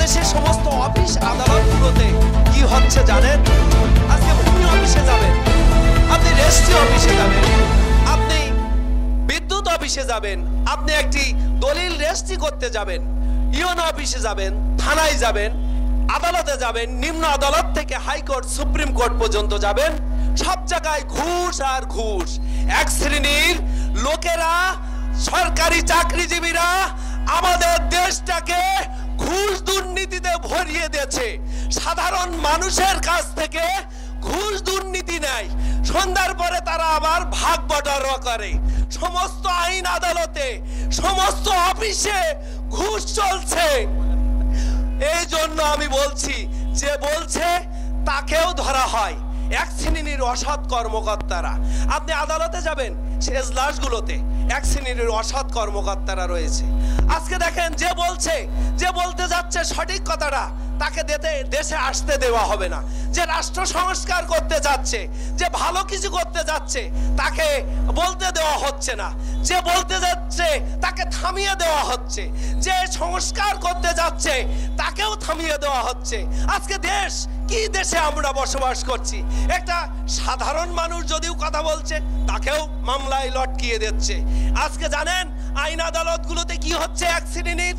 বাংলাদেশের সমস্ত অফিস আদালতগুলোতে কি হচ্ছে জানেন? আজকে ভূমি অফিসে যাবেন, আপনি রেজিস্ট্রি অফিসে যাবেন, আপনি বিদ্যুৎ অফিসে যাবেন, আপনি একটি দলিল রেজিস্ট্রি করতে যাবেন, ইউনো অফিসে যাবেন, থানায় যাবেন, আদালতে যাবেন, নিম্ন আদালত থেকে হাইকোর্ট সুপ্রিম কোর্ট পর্যন্ত যাবেন, সব জায়গায় ঘুষ আর ঘুষ। এক শ্রেণীর লোকেরা, সরকারি চাকরিজীবীরা আমাদের দেশটাকে ঘুষ দুর্নীতিতে ভরিয়ে দিয়েছে। সাধারণ মানুষের কাছ থেকে ঘুষ দুর্নীতি নেয়, সন্ধ্যার পরে তারা আবার ভাগ বটারা করে। সমস্ত আইন আদালতে, সমস্ত অফিসে ঘুষ চলছে। এই জন্য আমি বলছি, যে বলছে তাকেও ধরা হয়। এক শ্রেণীর অসৎ কর্মকর্তারা, আপনি আদালতে যাবেন, এজলাসগুলোতে এক শ্রেণীর অসৎ কর্মকর্তারা রয়েছে। আজকে দেখেন, যে বলতে যাচ্ছে সঠিক কথাটা, তাকে দেশে আসতে দেওয়া হবে না। যে রাষ্ট্র সংস্কার করতে যাচ্ছে, যে ভালো কিছু করতে যাচ্ছে, তাকে বলতে দেওয়া হচ্ছে না। যে বলতে যাচ্ছে তাকে থামিয়ে দেওয়া হচ্ছে। যে সংস্কার করতে যাচ্ছে তাকেও থামিয়ে দেওয়া হচ্ছে। আজকে কি দেশে আমরা বসবাস করছি? একটা সাধারণ মানুষ যদিও কথা বলছে, তাকেও মামলায় লটকিয়ে দিচ্ছে। আজকে জানেন আইন আদালতগুলোতে কি হচ্ছে? এক শ্রেণীর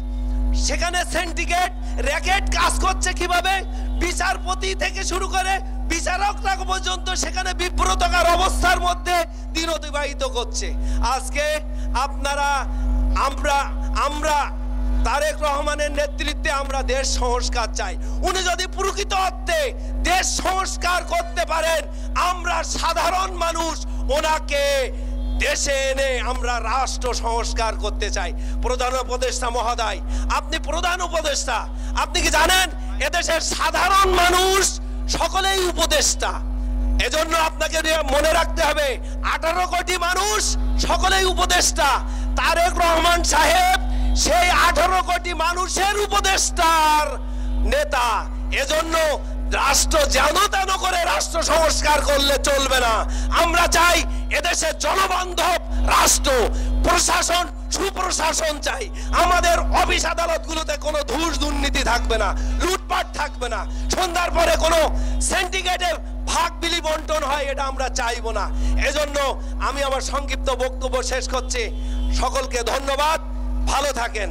সেখানে সিন্ডিকেট র্যাকেট কাজ করছে কিভাবে? বিচারপতি থেকে শুরু করে বিচারকরা পর্যন্ত সেখানে বিব্রতকর অবস্থার মধ্যে দিন অতিবাহিত করছে। আজকে আমরা তারেক রহমানের নেতৃত্বে আমরা দেশ সংস্কার চাই। উনি যদি প্রকৃত অর্থে দেশ সংস্কার করতে পারেন, আমরা সাধারণ মানুষ ওনাকে দেশে এনে আমরা রাষ্ট্র সংস্কার করতে চাই। প্রধান উপদেষ্টা মহোদয়, আপনি প্রধান উপদেষ্টা, আপনি কি জানেন এদেশের সাধারণ মানুষ সকলেই উপদেষ্টা? এজন্য আপনাকে মনে রাখতে হবে, 18 কোটি মানুষ সকলেই উপদেষ্টা। তারেক রহমান সাহেব সেই 18 কোটি মানুষের উপদেষ্টার নেতা। এজন্য রাষ্ট্র যেন তেন করে রাষ্ট্র সংস্কার করলে চলবে না। আমরা চাই এদেশে জনবান্ধব রাষ্ট্র, প্রশাসন, সুপ্রশাসন চাই। আমাদের অফিস আদালতগুলোতে কোনো ঘুষ দুর্নীতি থাকবে না, লুটপাট থাকবে না, সন্ধ্যার পরে কোনো সিন্ডিকেটে ভাগ বিলি বন্টন হয়, এটা আমরা চাইবো না। এজন্য আমি আমার সংক্ষিপ্ত বক্তব্য শেষ করছি। সকলকে ধন্যবাদ, ভালো থাকেন।